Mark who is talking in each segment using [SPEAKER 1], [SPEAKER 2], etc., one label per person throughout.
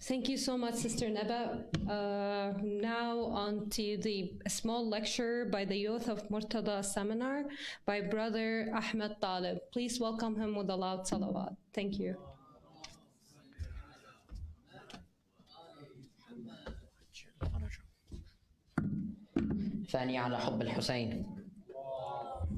[SPEAKER 1] Thank you so much, Sister Neba. Now on to the small lecture by the youth of Murtada Seminar by Brother Ahmed Talib. Please welcome him with a loud salawat. Thank you.
[SPEAKER 2] ثانية على حب الحسين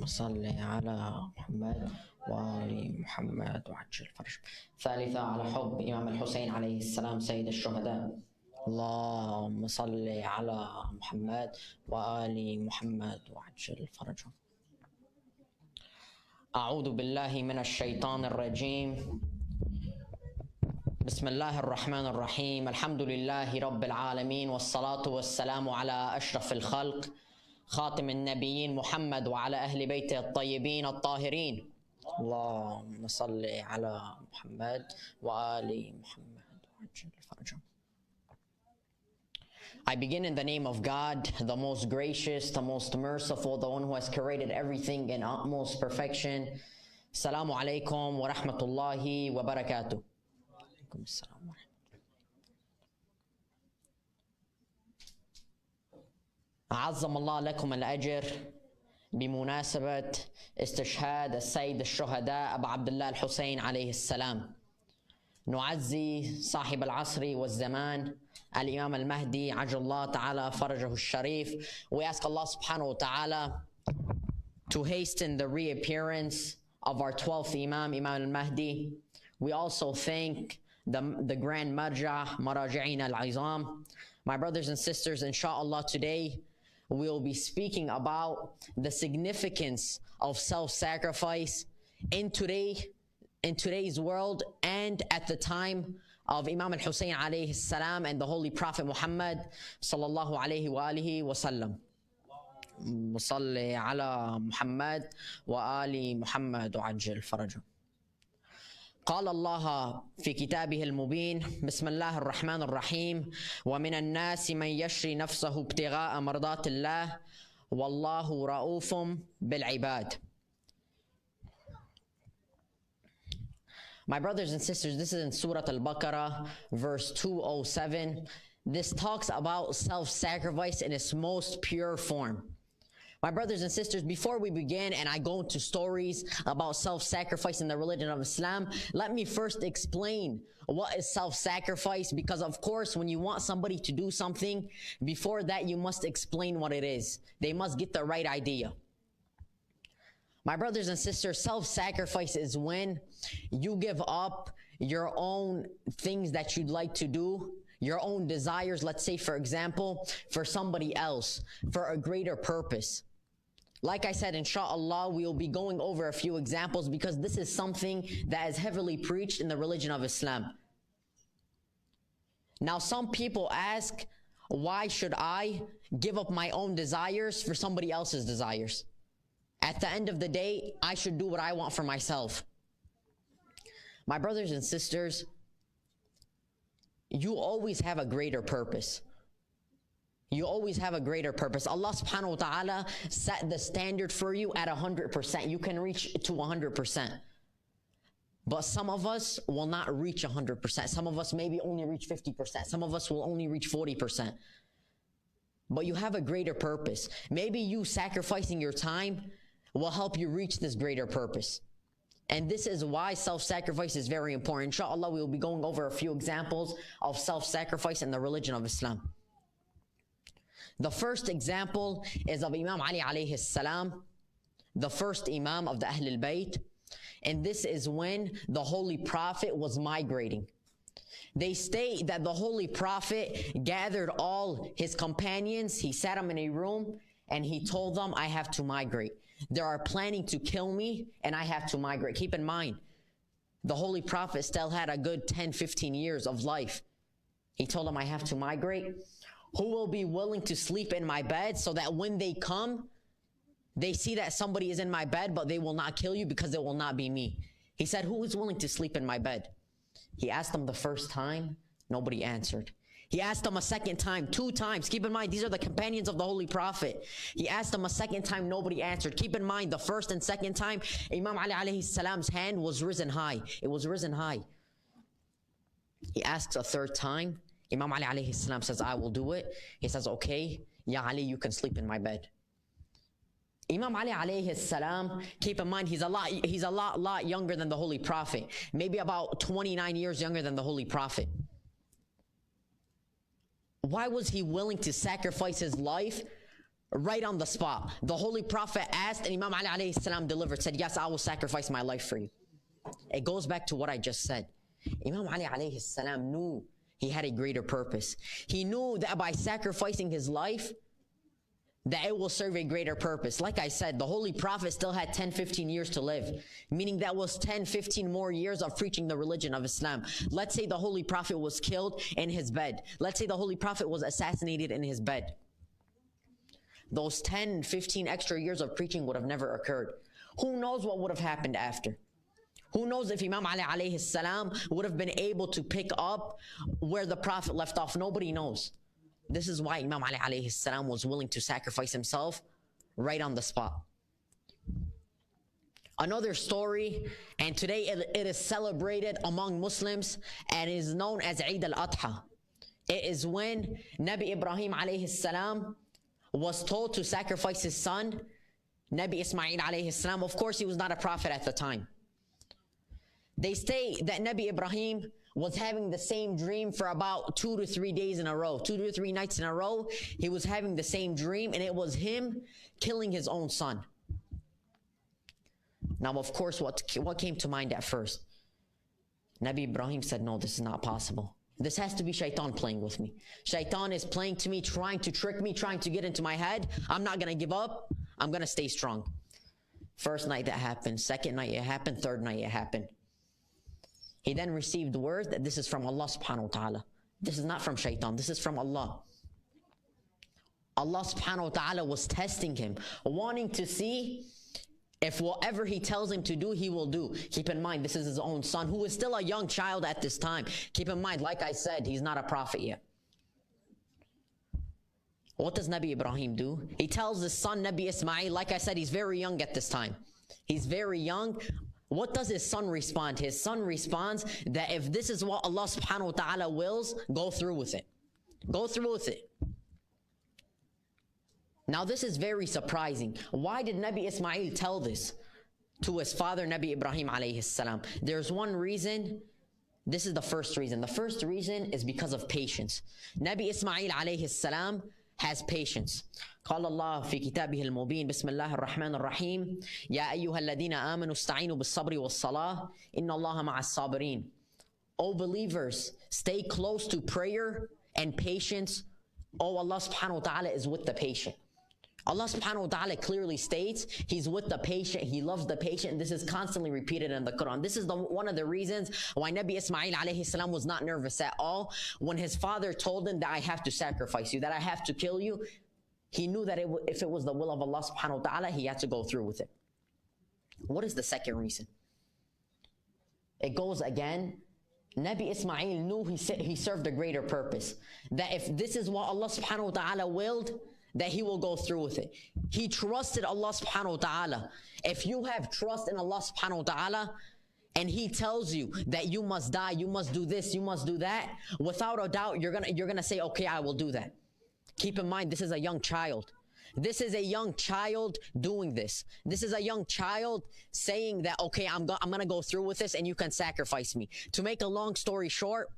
[SPEAKER 2] صل على محمد وآل محمد وعجل فرج. ثالثة على حب إمام الحسين عليه السلام سيد الشهداء. اللهم صل على محمد وآل محمد وعجل فرجهم. أعوذ بالله من الشيطان الرجيم. بسم الله الرحمن الرحيم. الحمد لله رب العالمين والصلاة والسلام على أشرف الخلق خاتم النبيين محمد وعلى أهل بيته الطيبين الطاهرين. اللهم صل على محمد وآل محمد وعجل فرجهم. I begin in the name of God, the most gracious, the most merciful, the one who has created everything in utmost perfection. Assalamu alaikum wa rahmatullahi wa barakatuh. عظم الله لكم الأجر بمناسبة استشهاد السيد الشهداء أبو عبد الله الحسين عليه السلام. نعزي صاحب العصر والزمان الإمام المهدي عجل الله تعالى فرجه الشريف. We ask Allah subhanahu wa ta'ala to hasten the reappearance of our 12th Imam, Imam al-Mahdi. We also thank the Grand Marja, Maraji'in al-Izam. My brothers and sisters, inshallah today we'll be speaking about the significance of self-sacrifice in today's world and at the time of Imam al-Hussein alayhi salam and the Holy Prophet Muhammad sallallahu alayhi wa alihi wa sallam. Salli ala Muhammad wa ali Muhammad wa ajil farajah. قال الله في كتابه المبين بسم الله الرحمن الرحيم ومن الناس من يشري نفسه ابتغاء مرضات الله والله رؤوف بالعباد. My brothers and sisters, this is in Surah Al-Baqarah, verse 207. This talks about self-sacrifice in its most pure form. My brothers and sisters, before we begin and I go into stories about self-sacrifice in the religion of Islam, let me first explain what is self-sacrifice, because of course when you want somebody to do something, before that you must explain what it is. They must get the right idea. My brothers and sisters, self-sacrifice is when you give up your own things that you'd like to do, your own desires, let's say for example, for somebody else, for a greater purpose. Like I said, inshallah, we'll be going over a few examples because this is something that is heavily preached in the religion of Islam. Now, some people ask, why should I give up my own desires for somebody else's desires? At the end of the day, I should do what I want for myself. My brothers and sisters, you always have a greater purpose. You always have a greater purpose. Allah subhanahu wa ta'ala set the standard for you at 100%. You can reach to 100%. But some of us will not reach 100%. Some of us maybe only reach 50%. Some of us will only reach 40%. But you have a greater purpose. Maybe you sacrificing your time will help you reach this greater purpose. And this is why self-sacrifice is very important. Inshallah, we will be going over a few examples of self-sacrifice in the religion of Islam. The first example is of Imam Ali alayhi salam, the first Imam of the Ahlul Bayt. And this is when the Holy Prophet was migrating. They state that the Holy Prophet gathered all his companions, he sat them in a room, and he told them, I have to migrate. They are planning to kill me, and I have to migrate. Keep in mind, the Holy Prophet still had a good 10, 15 years of life. He told them, I have to migrate. Who will be willing to sleep in my bed so that when they come, they see that somebody is in my bed, but they will not kill you because it will not be me. He said, who is willing to sleep in my bed? He asked them the first time, nobody answered. He asked them a second time, 2 times. Keep in mind, these are the companions of the Holy Prophet. He asked them a second time, nobody answered. Keep in mind, the first and second time, Imam Ali alayhi salam's hand was risen high. It was risen high. He asks a third time. Imam Ali alayhi salam says, I will do it. He says, okay, Ya Ali, you can sleep in my bed. Imam Ali alayhi salam, keep in mind, he's a lot younger than the Holy Prophet. Maybe about 29 years younger than the Holy Prophet. Why was he willing to sacrifice his life right on the spot? The Holy Prophet asked, and Imam Ali alayhi salam delivered, said, yes, I will sacrifice my life for you. It goes back to what I just said. Imam Ali alayhi salam knew he had a greater purpose. He knew that by sacrificing his life, that it will serve a greater purpose. Like I said, the Holy Prophet still had 10, 15 years to live, meaning that was 10, 15 more years of preaching the religion of Islam. Let's say the Holy Prophet was killed in his bed. Let's say the Holy Prophet was assassinated in his bed. Those 10, 15 extra years of preaching would have never occurred. Who knows what would have happened after? Who knows if Imam Ali alayhi salam would have been able to pick up where the Prophet left off? Nobody knows. This is why Imam Ali alayhi salam was willing to sacrifice himself right on the spot. Another story, and today it is celebrated among Muslims and is known as Eid al-Adha. It is when Nabi Ibrahim alayhi salam was told to sacrifice his son, Nabi Ismail alayhi salam. Of course, he was not a prophet at the time. They say that Nabi Ibrahim was having the same dream for about 2 to 3 days in a row. 2 to 3 nights in a row, he was having the same dream, and it was him killing his own son. Now, of course, what came to mind at first? Nabi Ibrahim said, no, this is not possible. This has to be shaitan playing with me. Shaitan is playing to me, trying to trick me, trying to get into my head. I'm not going to give up. I'm going to stay strong. First night that happened. Second night it happened. Third night it happened. He then received word that this is from Allah subhanahu wa ta'ala. This is not from shaitan. This is from Allah. Allah subhanahu wa ta'ala was testing him, wanting to see if whatever he tells him to do, he will do. Keep in mind, this is his own son, who is still a young child at this time. Keep in mind, like I said, he's not a prophet yet. What does Nabi Ibrahim do? He tells his son, Nabi Ismail, like I said, he's very young at this time. He's very young. What does his son respond? His son responds that if this is what Allah subhanahu wa ta'ala wills, go through with it. Go through with it. Now this is very surprising. Why did Nabi Ismail tell this to his father Nabi Ibrahim alayhi salam? There's one reason. This is the first reason. The first reason is because of patience. Nabi Ismail alayhi salam has patience. قال الله في كتابه المبين بسم الله الرحمن الرحيم يا أيها الذين آمنوا استعينوا بالصبر والصلاة إن الله مع الصابرين. O believers, stay close to prayer and patience. Oh, Allah subhanahu wa ta'ala is with the patient. Allah subhanahu wa ta'ala clearly states He's with the patient, He loves the patient, and this is constantly repeated in the Quran. This is one of the reasons why Nabi Ismail alayhi salam was not nervous at all. When his father told him that I have to sacrifice you, that I have to kill you, he knew that if it was the will of Allah subhanahu wa ta'ala, he had to go through with it. What is the second reason? It goes again, Nabi Ismail knew he served a greater purpose. That if this is what Allah subhanahu wa ta'ala willed, that he will go through with it. He trusted Allah subhanahu wa ta'ala. If you have trust in Allah subhanahu wa ta'ala, and He tells you that you must die, you must do this, you must do that, without a doubt, you're gonna say, okay, I will do that. Keep in mind, this is a young child. This is a young child doing this. This is a young child saying that, okay, I'm gonna go through with this and you can sacrifice me. To make a long story short,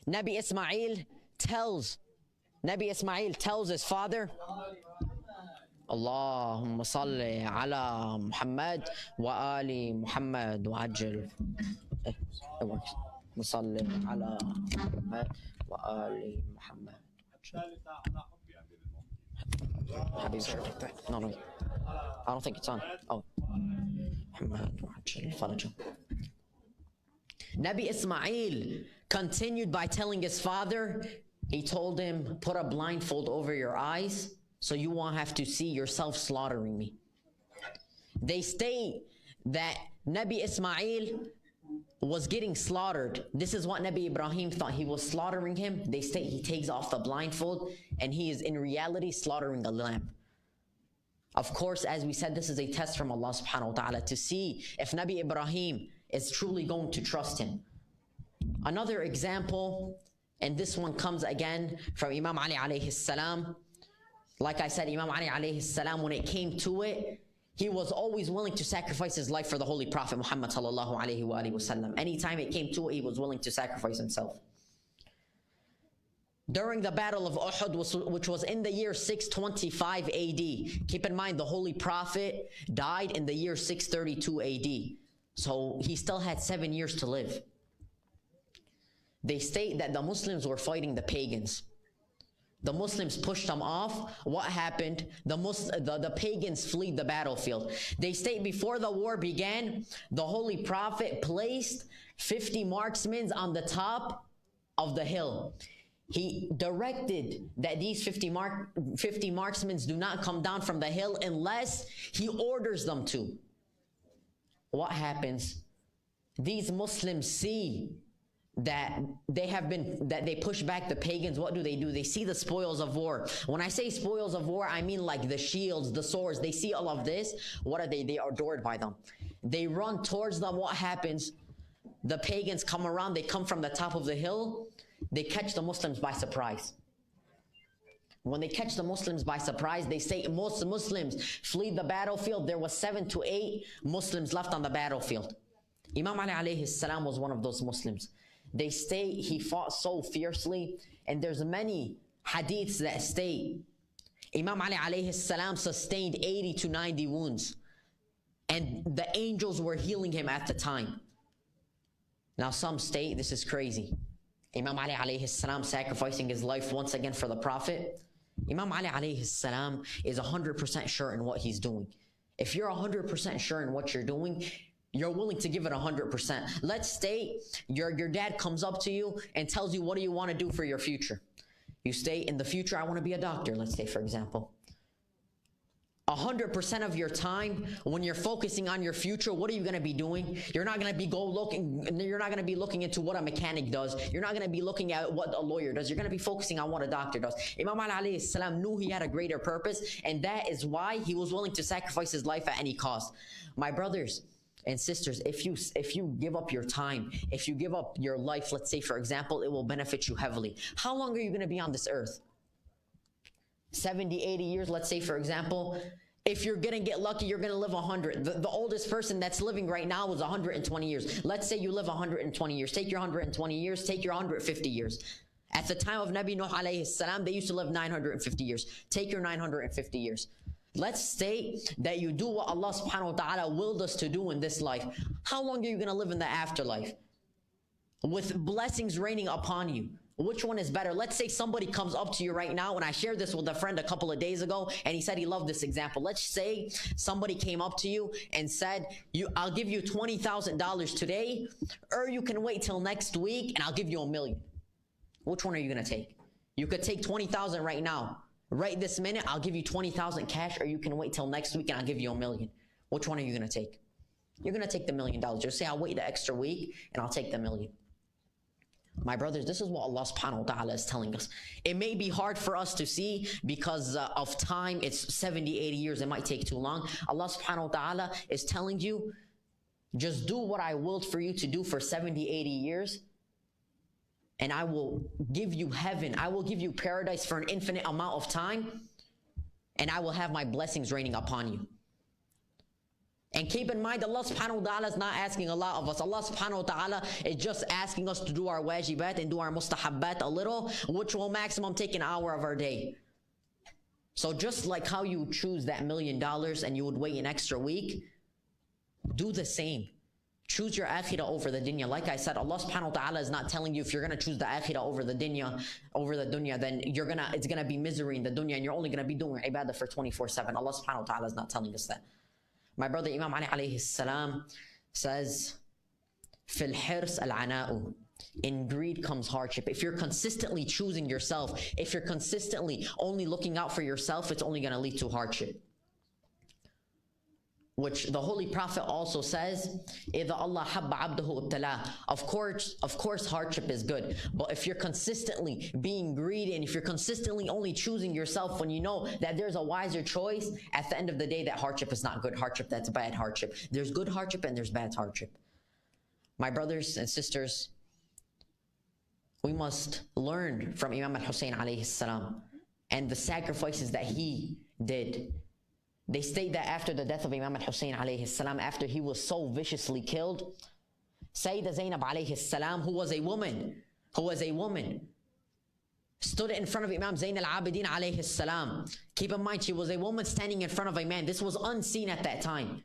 [SPEAKER 2] Nabi Ismail tells his father, Allahumma salli ala Muhammad wa ali Muhammad wa ajil. It works. Salli ala Muhammad wa ali Muhammad. No, I don't think it's on. Oh, Muhammad wa ajil farajah. Nabi Ismail continued by telling his father, he told him, put a blindfold over your eyes so you won't have to see yourself slaughtering me. They state that Nabi Ismail was getting slaughtered. This is what Nabi Ibrahim thought. He was slaughtering him. They state he takes off the blindfold and he is in reality slaughtering a lamb. Of course, as we said, this is a test from Allah subhanahu wa ta'ala to see if Nabi Ibrahim is truly going to trust him. Another example, and this one comes again from Imam Ali alayhi salam. Like I said, Imam Ali alayhi salam, when it came to it, he was always willing to sacrifice his life for the Holy Prophet Muhammad sallallahu alayhi wa alihi wasallam. Anytime it came to it, he was willing to sacrifice himself. During the Battle of Uhud, which was in the year 625 AD. Keep in mind, the Holy Prophet died in the year 632 AD. So he still had 7 years to live. They state that the Muslims were fighting the pagans. The Muslims pushed them off. What happened? The pagans fled the battlefield. They state before the war began, the Holy Prophet placed 50 marksmen on the top of the hill. He directed that these 50 marksmen do not come down from the hill unless he orders them to. What happens? These Muslims see that they push back the pagans. What do? They see the spoils of war. When I say spoils of war, I mean like the shields, the swords. They see all of this. What are they? They are adored by them. They run towards them. What happens? The pagans come around. They come from the top of the hill. They catch the Muslims by surprise. When they catch the Muslims by surprise, they say most Muslims flee the battlefield. There was 7 to 8 Muslims left on the battlefield. Imam Ali alayhi salam was one of those Muslims. They state he fought so fiercely, and there's many hadiths that state Imam Ali alayhi salam sustained 80 to 90 wounds, and the angels were healing him at the time. Now some state this is crazy. Imam Ali alayhi salam sacrificing his life once again for the Prophet. Imam Ali alayhi salam is 100% sure in what he's doing. If you're 100% sure in what you're doing, you're willing to give it 100%. Let's say your dad comes up to you and tells you, what do you want to do for your future? You state, in the future, I want to be a doctor, let's say, for example. 100% of your time, when you're focusing on your future, what are you going to be doing? You're not going to be you're not going to be looking into what a mechanic does. You're not going to be looking at what a lawyer does. You're going to be focusing on what a doctor does. Imam Ali alayhi salam knew he had a greater purpose, and that is why he was willing to sacrifice his life at any cost. My brothers and sisters, if you give up your time, if you give up your life, let's say for example, it will benefit you heavily. How long are you going to be on this earth? 70, 80 years, let's say for example. If you're going to get lucky, you're going to live 100. The oldest person that's living right now is 120 years. Let's say you live 120 years. Take your 120 years, take your 150 years. At the time of Nabi Nuh alayhi salam, they used to live 950 years. Take your 950 years. Let's say that you do what Allah subhanahu wa ta'ala willed us to do in this life. How long are you going to live in the afterlife? With blessings raining upon you. Which one is better? Let's say somebody comes up to you right now, and I shared this with a friend a couple of days ago, and he said he loved this example. Let's say somebody came up to you and said, I'll give you $20,000 today, or you can wait till next week and I'll give you $1 million. Which one are you going to take? You could take 20,000 right now. Right this minute, I'll give you 20,000 cash, or you can wait till next week and I'll give you $1 million. Which one are you going to take? You're going to take the $1 million. You'll say, I'll wait the extra week and I'll take the $1 million. My brothers, this is what Allah subhanahu wa ta'ala is telling us. It may be hard for us to see because of time. It's 70, 80 years. It might take too long. Allah subhanahu wa ta'ala is telling you, just do what I willed for you to do for 70, 80 years, and I will give you heaven. I will give you paradise for an infinite amount of time, and I will have my blessings raining upon you. And keep in mind, Allah subhanahu wa ta'ala is not asking a lot of us. Allah subhanahu wa ta'ala is just asking us to do our wajibat and do our mustahabbat a little, which will maximum take an hour of our day. So just like how you choose that $1 million and you would wait an extra week, do the same. Choose your akhirah over the dunya. Like I said, Allah subhanahu wa ta'ala is not telling you if you're going to choose the akhirah over the dunya, then it's going to be misery in the dunya and you're only going to be doing ibadah for 24/7. Allah subhanahu wa ta'ala is not telling us that. My brother Imam Ali alayhi salam says, Fil hirs al-ana'u. In greed comes hardship. If you're consistently choosing yourself, if you're consistently only looking out for yourself, it's only going to lead to hardship. Which the Holy Prophet also says, إِذَا اللَّهَ حَبَّ عَبْدَهُ ابْتَلَاهُ. Of course hardship is good. But if you're consistently being greedy and if you're consistently only choosing yourself when you know that there's a wiser choice, at the end of the day, that hardship is not good hardship, that's bad hardship. There's good hardship and there's bad hardship. My brothers and sisters, We must learn from Imam al-Hussein alayhi salam and the sacrifices that he did. They state that after the death of Imam al-Hussein alayhi salam, after he was so viciously killed, Sayyidah Zainab alayhi salam, who was a woman, stood in front of Imam Zayn al-Abidin alayhi salam. Keep in mind, she was a woman standing in front of a man. This was unseen at that time.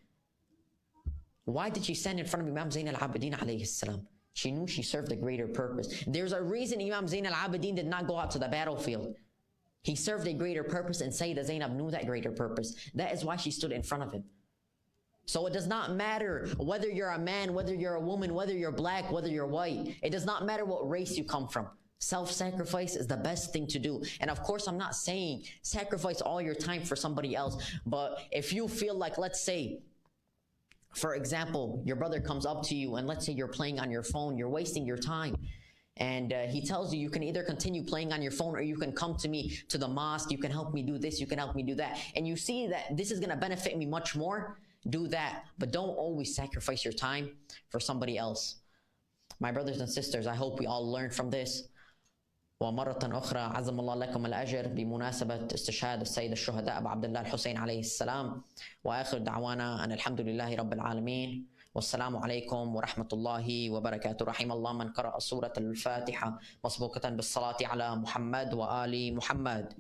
[SPEAKER 2] Why did she stand in front of Imam Zayn al-Abidin alayhi salam? She knew she served a greater purpose. There's a reason Imam Zayn al-Abidin did not go out to the battlefield. He served a greater purpose, and Sayyidah Zainab knew that greater purpose. That is why she stood in front of him. So it does not matter whether you're a man, whether you're a woman, whether you're black, whether you're white. It does not matter what race you come from. Self-sacrifice is the best thing to do. And of course, I'm not saying sacrifice all your time for somebody else. But if you feel like, let's say, for example, your brother comes up to you and let's say you're playing on your phone, you're wasting your time. And he tells you, you can either continue playing on your phone or you can come to me to the mosque. You can help me do this. You can help me do that. And you see that this is going to benefit me much more. Do that. But don't always sacrifice your time for somebody else. My brothers and sisters, I hope we all learn from this. ومرة أخرى عزم الله لكم الأجر بمناسبة استشهاد السيد الشهداء أبو عبد الله الحسين عليه السلام. وآخر دعوانا أن الحمد لله رب العالمين والسلام عليكم ورحمة الله وبركاته. رحم الله من قرأ سورة الفاتحة مسبوقة بالصلاة على محمد وآل محمد.